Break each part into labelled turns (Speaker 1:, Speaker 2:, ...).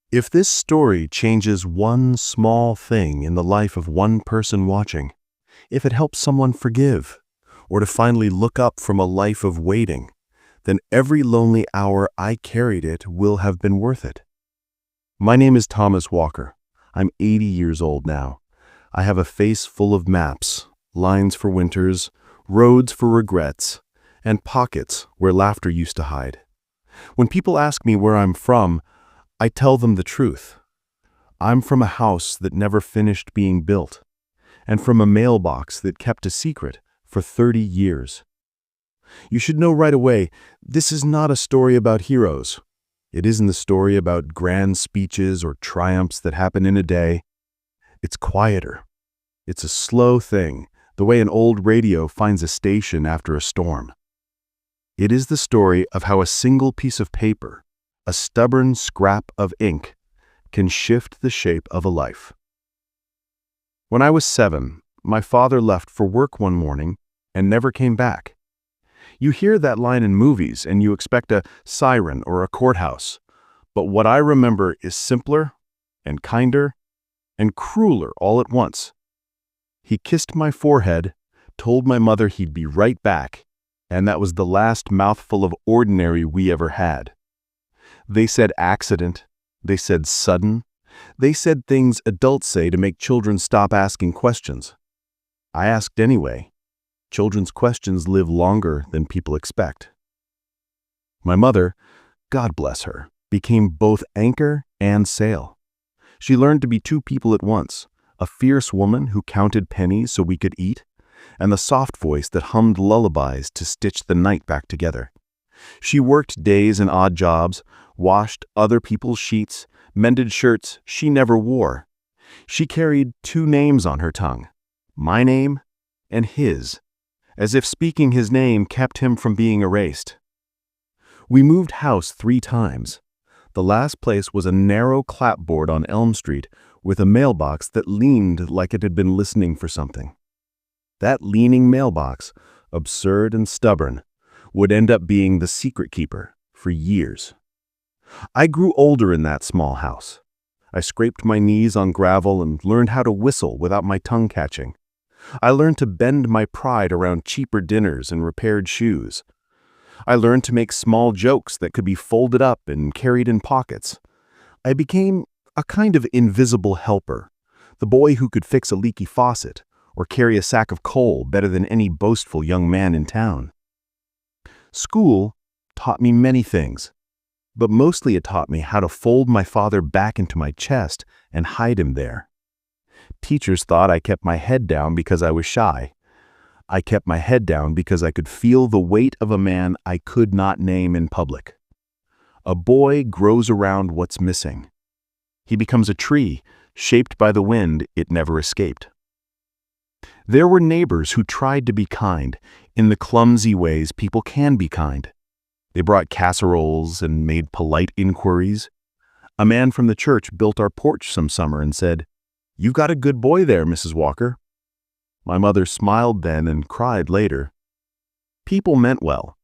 Speaker 1: If this story changes one small thing in the life of one person watching, if it helps someone forgive, or to finally look up from a life of waiting, then every lonely hour I carried it will have been worth it. My name is Thomas Walker. I'm 80 years old now. I have a face full of maps, lines for winters, roads for regrets, and pockets where laughter used to hide. When people ask me where I'm from, I tell them the truth. I'm from a house that never finished being built, and from a mailbox that kept a secret for 30 years. You should know right away, this is not a story about heroes. It isn't a story about grand speeches or triumphs that happen in a day. It's quieter. It's a slow thing, the way an old radio finds a station after a storm. It is the story of how a single piece of paper, a stubborn scrap of ink, can shift the shape of a life. When I was 7, my father left for work one morning and never came back. You hear that line in movies and you expect a siren or a courthouse, but what I remember is simpler and kinder and crueler all at once. He kissed my forehead, told my mother he'd be right back, and that was the last mouthful of ordinary we ever had. They said accident, they said sudden, they said things adults say to make children stop asking questions. I asked anyway. Children's questions live longer than people expect. My mother, God bless her, became both anchor and sail. She learned to be two people at once, a fierce woman who counted pennies so we could eat, and the soft voice that hummed lullabies to stitch the night back together. She worked days and odd jobs, washed other people's sheets, mended shirts she never wore. She carried two names on her tongue, my name and his, as if speaking his name kept him from being erased. We moved house 3 times. The last place was a narrow clapboard on Elm Street with a mailbox that leaned like it had been listening for something. That leaning mailbox, absurd and stubborn, would end up being the secret keeper for years. I grew older in that small house. I scraped my knees on gravel and learned how to whistle without my tongue catching. I learned to bend my pride around cheaper dinners and repaired shoes. I learned to make small jokes that could be folded up and carried in pockets. I became a kind of invisible helper, the boy who could fix a leaky faucet or carry a sack of coal better than any boastful young man in town. School taught me many things, but mostly it taught me how to fold my father back into my chest and hide him there. Teachers thought I kept my head down because I was shy. I kept my head down because I could feel the weight of a man I could not name in public. A boy grows around what's missing. He becomes a tree, shaped by the wind it never escaped. There were neighbors who tried to be kind, in the clumsy ways people can be kind. They brought casseroles and made polite inquiries. A man from the church built our porch some summer and said, "You got a good boy there, Mrs. Walker." My mother smiled then and cried later. People meant well,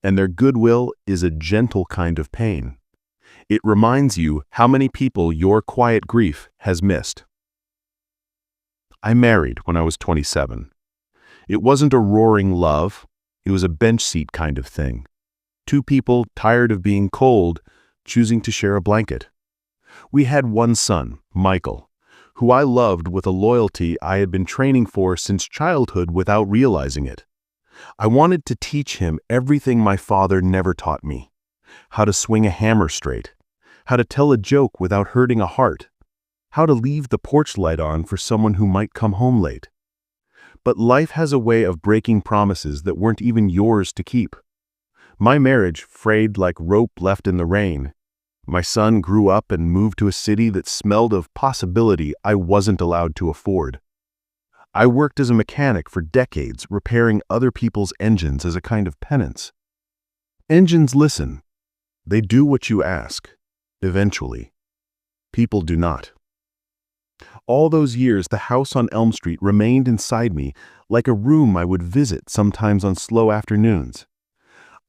Speaker 1: and their goodwill is a gentle kind of pain. It reminds you how many people your quiet grief has missed. I married when I was 27. It wasn't a roaring love, it was a bench seat kind of thing. 2 people tired of being cold, choosing to share a blanket. We had one son, Michael, who I loved with a loyalty I had been training for since childhood without realizing it. I wanted to teach him everything my father never taught me: how to swing a hammer straight, how to tell a joke without hurting a heart, how to leave the porch light on for someone who might come home late. But life has a way of breaking promises that weren't even yours to keep. My marriage frayed like rope left in the rain. My son grew up and moved to a city that smelled of possibility I wasn't allowed to afford. I worked as a mechanic for decades, repairing other people's engines as a kind of penance. Engines listen. They do what you ask, eventually. People do not. All those years, the house on Elm Street remained inside me like a room I would visit sometimes on slow afternoons.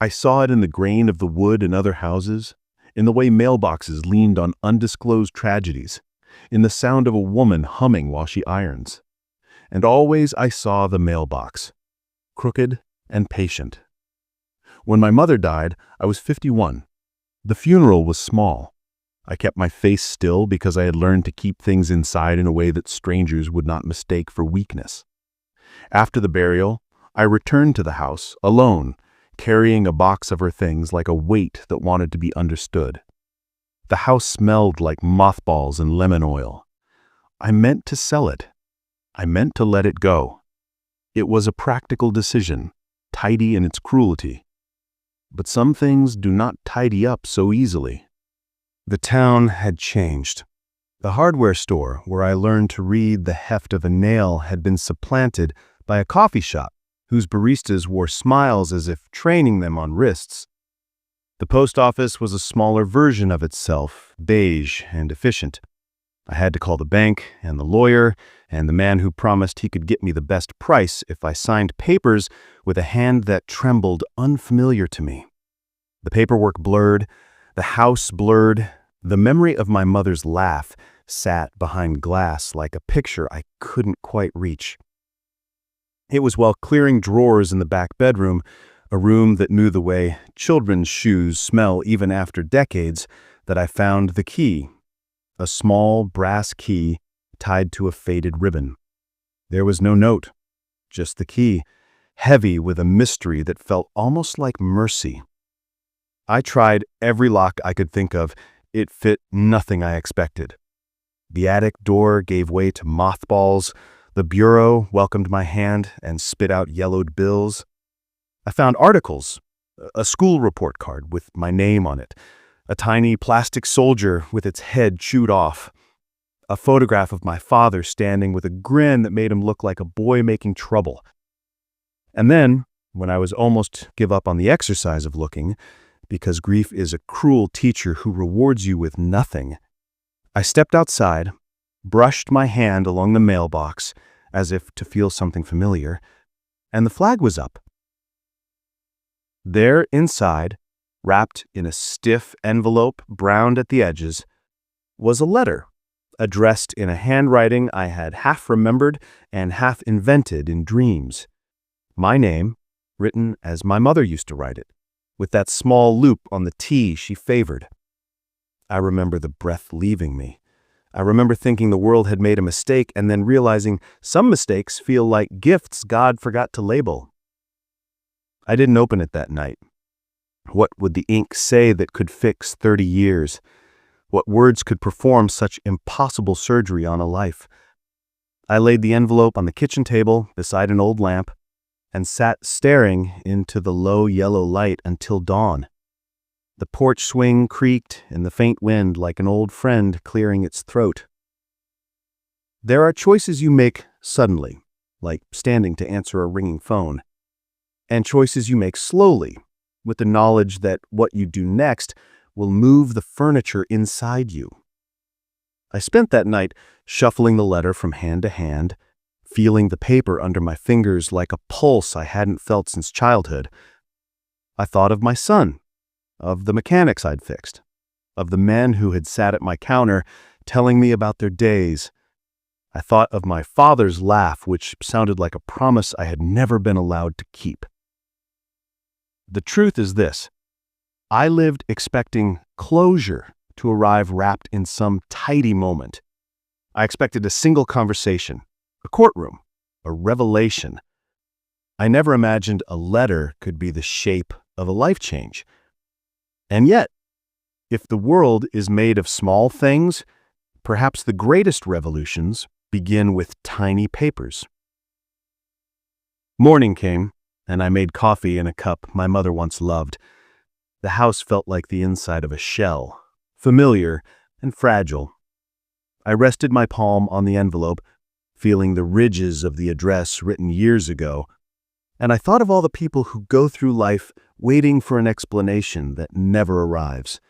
Speaker 1: I saw it in the grain of the wood in other houses, in the way mailboxes leaned on undisclosed tragedies, in the sound of a woman humming while she irons. And always I saw the mailbox, crooked and patient. When my mother died, I was 51. The funeral was small. I kept my face still because I had learned to keep things inside in a way that strangers would not mistake for weakness. After the burial, I returned to the house, alone, carrying a box of her things like a weight that wanted to be understood. The house smelled like mothballs and lemon oil. I meant to sell it. I meant to let it go. It was a practical decision, tidy in its cruelty. But some things do not tidy up so easily. The town had changed. The hardware store where I learned to read the heft of a nail had been supplanted by a coffee shop whose baristas wore smiles as if training them on wrists. The post office was a smaller version of itself, beige and efficient. I had to call the bank and the lawyer and the man who promised he could get me the best price if I signed papers with a hand that trembled unfamiliar to me. The paperwork blurred, the house blurred, the memory of my mother's laugh sat behind glass like a picture I couldn't quite reach. It was while clearing drawers in the back bedroom, a room that knew the way children's shoes smell even after decades, that I found the key, a small brass key tied to a faded ribbon. There was no note, just the key, heavy with a mystery that felt almost like mercy. I tried every lock I could think of. It fit nothing I expected. The attic door gave way to mothballs. The bureau welcomed my hand and spit out yellowed bills. I found articles, a school report card with my name on it, a tiny plastic soldier with its head chewed off, a photograph of my father standing with a grin that made him look like a boy making trouble. And then, when I was almost give up on the exercise of looking, because grief is a cruel teacher who rewards you with nothing, I stepped outside, brushed my hand along the mailbox as if to feel something familiar, and the flag was up. There inside, wrapped in a stiff envelope browned at the edges, was a letter addressed in a handwriting I had half remembered and half invented in dreams. My name, written as my mother used to write it, with that small loop on the T she favored. I remember the breath leaving me. I remember thinking the world had made a mistake and then realizing some mistakes feel like gifts God forgot to label. I didn't open it that night. What would the ink say that could fix 30 years? What words could perform such impossible surgery on a life? I laid the envelope on the kitchen table beside an old lamp and sat staring into the low yellow light until dawn. The porch swing creaked in the faint wind like an old friend clearing its throat. There are choices you make suddenly, like standing to answer a ringing phone, and choices you make slowly, with the knowledge that what you do next will move the furniture inside you. I spent that night shuffling the letter from hand to hand, feeling the paper under my fingers like a pulse I hadn't felt since childhood. I thought of my son, of the mechanics I'd fixed, of the men who had sat at my counter telling me about their days. I thought of my father's laugh, which sounded like a promise I had never been allowed to keep. The truth is this: I lived expecting closure to arrive wrapped in some tidy moment. I expected a single conversation, a courtroom, a revelation. I never imagined a letter could be the shape of a life change. And yet, if the world is made of small things, perhaps the greatest revolutions begin with tiny papers. Morning came, and I made coffee in a cup my mother once loved. The house felt like the inside of a shell, familiar and fragile. I rested my palm on the envelope, feeling the ridges of the address written years ago, and I thought of all the people who go through life waiting for an explanation that never arrives.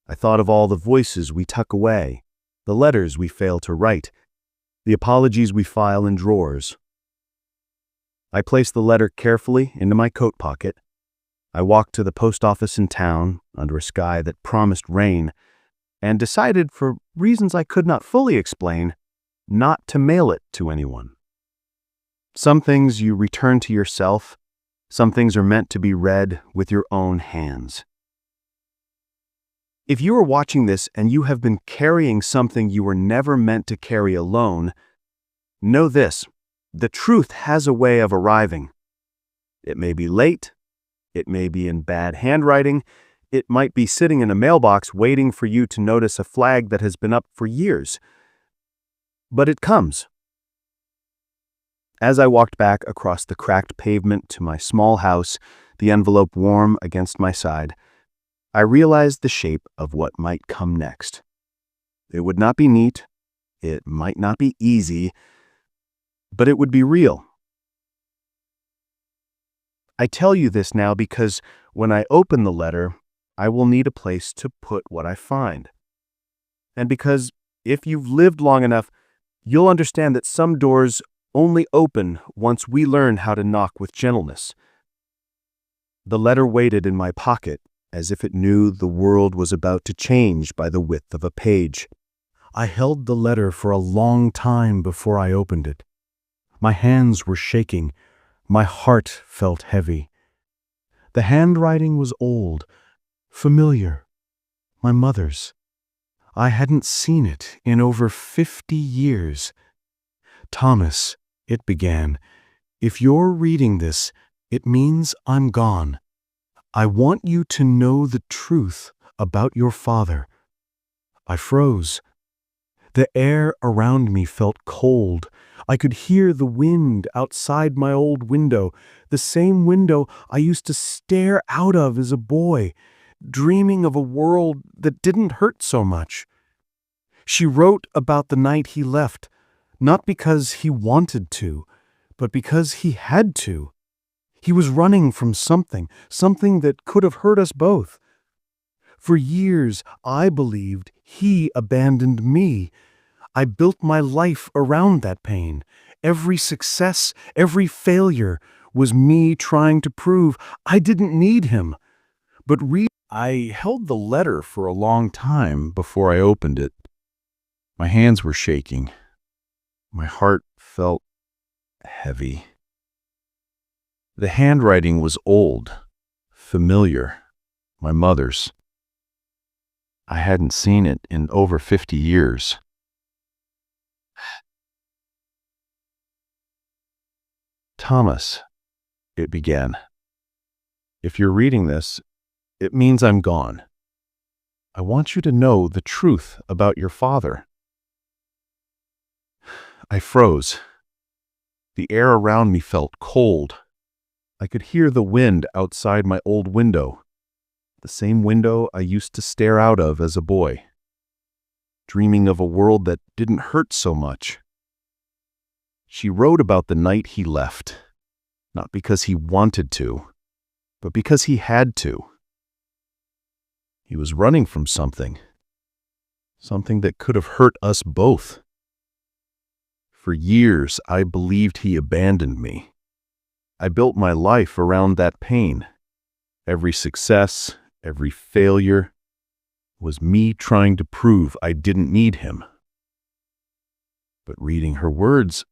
Speaker 1: I thought of all the voices we tuck away, the letters we fail to write, the apologies we file in drawers. I placed the letter carefully into my coat pocket. I walked to the post office in town under a sky that promised rain and decided, for reasons I could not fully explain, not to mail it to anyone. Some things you return to yourself. Some things are meant to be read with your own hands. If you are watching this and you have been carrying something you were never meant to carry alone, know this: the truth has a way of arriving. It may be late, it may be in bad handwriting, it might be sitting in a mailbox waiting for you to notice a flag that has been up for years. But it comes. As I walked back across the cracked pavement to my small house, the envelope warm against my side, I realized the shape of what might come next. It would not be neat, it might not be easy, but it would be real. I tell you this now because when I open the letter, I will need a place to put what I find. And because if you've lived long enough, you'll understand that some doors only open once we learn how to knock with gentleness. The letter waited in my pocket as if it knew the world was about to change by the width of a page. I held the letter for a long time before I opened it. My hands were shaking. My heart felt heavy. The handwriting was old, familiar, my mother's. I hadn't seen it in over 50 years. "Thomas," it began, "if you're reading this, it means I'm gone. I want you to know the truth about your father." I froze. The air around me felt cold. I could hear the wind outside my old window, the same window I used to stare out of as a boy, dreaming of a world that didn't hurt so much. She wrote about the night he left, not because he wanted to, but because he had to. He was running from something that could have hurt us both. For years, I believed he abandoned me. I built my life around that pain. Every success, every failure was me trying to prove I didn't need him. But I held the letter for a long time before I opened it. My hands were shaking. My heart felt heavy. The handwriting was old, familiar, my mother's. I hadn't seen it in over 50 years. "Thomas," it began, "if you're reading this, it means I'm gone. I want you to know the truth about your father." I froze. The air around me felt cold. I could hear the wind outside my old window, the same window I used to stare out of as a boy, dreaming of a world that didn't hurt so much. She wrote about the night he left, not because he wanted to, but because he had to. He was running from something that could have hurt us both. For years, I believed he abandoned me. I built my life around that pain. Every success, every failure was me trying to prove I didn't need him. But reading her words,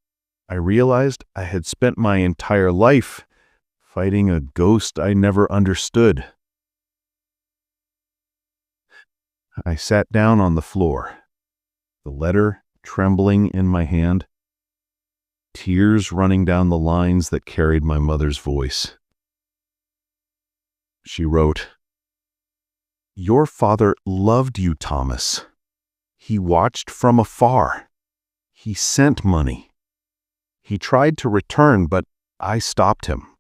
Speaker 1: I realized I had spent my entire life fighting a ghost I never understood. I sat down on the floor, the letter trembling in my hand, tears running down the lines that carried my mother's voice. She wrote, "Your father loved you, Thomas. He watched from afar. He sent money. He tried to return, but I stopped him.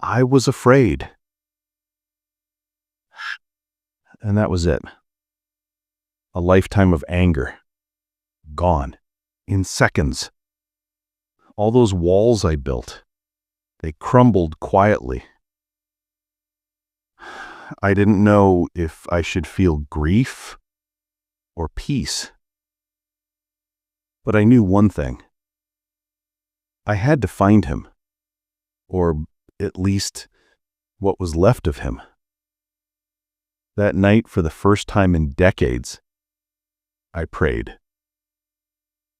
Speaker 1: I was afraid." And that was it. A lifetime of anger. Gone. In seconds. All those walls I built, they crumbled quietly. I didn't know if I should feel grief or peace. But I knew one thing. I had to find him, or at least what was left of him. That night, for the first time in decades, I prayed.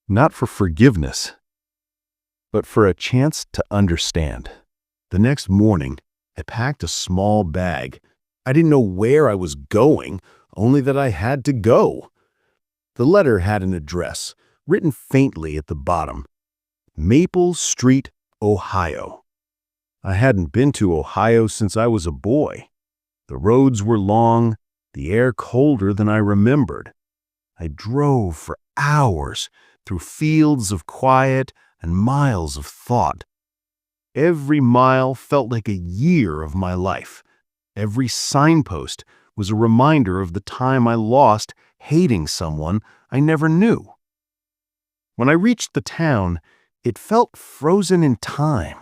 Speaker 1: Not for forgiveness, but for a chance to understand. The next morning, I packed a small bag. I didn't know where I was going, only that I had to go. The letter had an address, written faintly at the bottom: Maple Street, Ohio. I hadn't been to Ohio since I was a boy. The roads were long, the air colder than I remembered. I drove for hours through fields of quiet and miles of thought. Every mile felt like a year of my life. Every signpost was a reminder of the time I lost hating someone I never knew. When I reached the town, it felt frozen in time.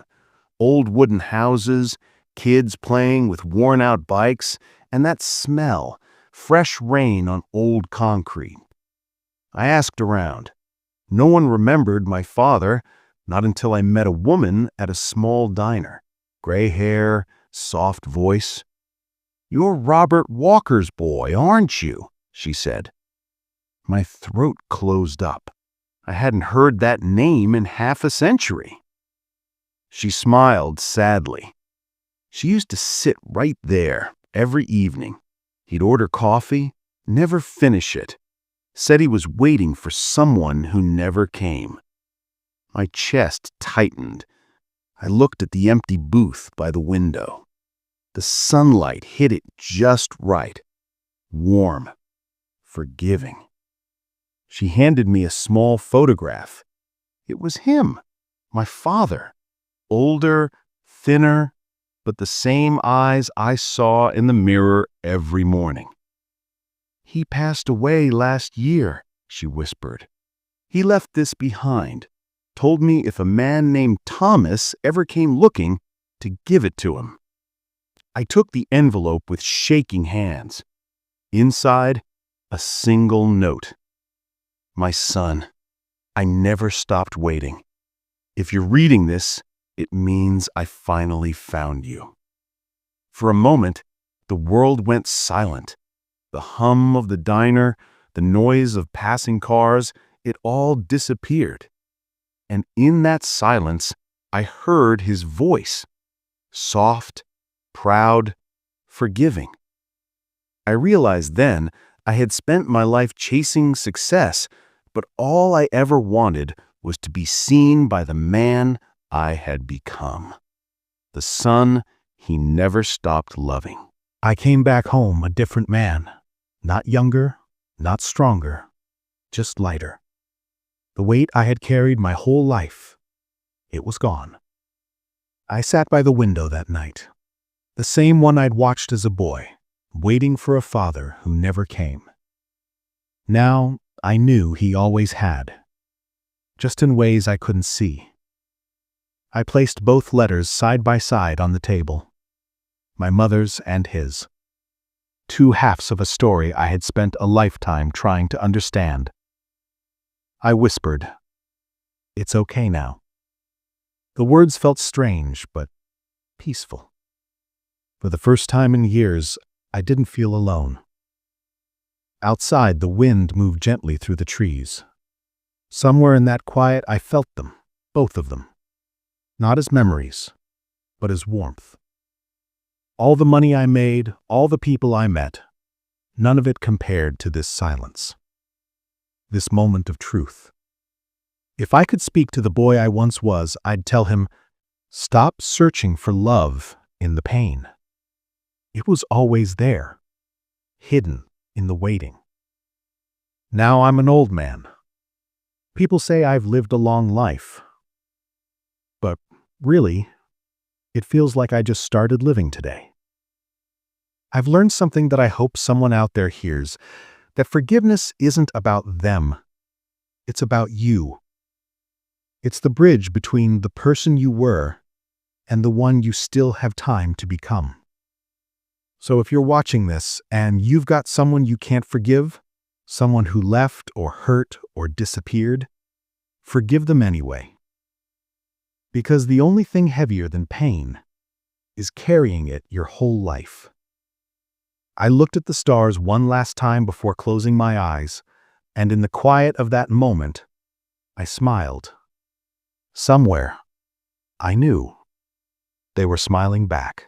Speaker 1: Old wooden houses, kids playing with worn-out bikes, and that smell, fresh rain on old concrete. I asked around. No one remembered my father, not until I met a woman at a small diner. Gray hair, soft voice. "You're Robert Walker's boy, aren't you?" she said. My throat closed up. I hadn't heard that name in half a century. She smiled sadly. She used to sit right there every evening. He'd order coffee, never finish it. Said he was waiting for someone who never came. My chest tightened. I looked at the empty booth by the window. The sunlight hit it just right. Warm. Forgiving. She handed me a small photograph. It was him, my father. Older, thinner, but the same eyes I saw in the mirror every morning. "He passed away last year," she whispered. "He left this behind. Told me if a man named Thomas ever came looking, to give it to him." I took the envelope with shaking hands. Inside, a single note. "My son, I never stopped waiting. If you're reading this, it means I finally found you." For a moment, the world went silent. The hum of the diner, the noise of passing cars, it all disappeared. And in that silence, I heard his voice. Soft, proud, forgiving. I realized then I had spent my life chasing success, but all I ever wanted was to be seen by the man I had become. The son he never stopped loving. I came back home a different man. Not younger, not stronger, just lighter. The weight I had carried my whole life, it was gone. I sat by the window that night, the same one I'd watched as a boy, waiting for a father who never came. Now I knew he always had, just in ways I couldn't see. I placed both letters side by side on the table, my mother's and his. Two halves of a story I had spent a lifetime trying to understand. I whispered, "It's okay now." The words felt strange, but peaceful. For the first time in years, I didn't feel alone. Outside, the wind moved gently through the trees. Somewhere in that quiet, I felt them, both of them. Not as memories, but as warmth. All the money I made, all the people I met, none of it compared to this silence. This moment of truth. If I could speak to the boy I once was, I'd tell him, stop searching for love in the pain. It was always there, hidden in the waiting. Now I'm an old man. People say I've lived a long life. But really, it feels like I just started living today. I've learned something that I hope someone out there hears, that forgiveness isn't about them. It's about you. It's the bridge between the person you were and the one you still have time to become. So if you're watching this and you've got someone you can't forgive, someone who left or hurt or disappeared, forgive them anyway. Because the only thing heavier than pain
Speaker 2: is carrying it your whole life. I looked at the stars one last time before closing my eyes, and in the quiet of that moment, I smiled. Somewhere, I knew they were smiling back.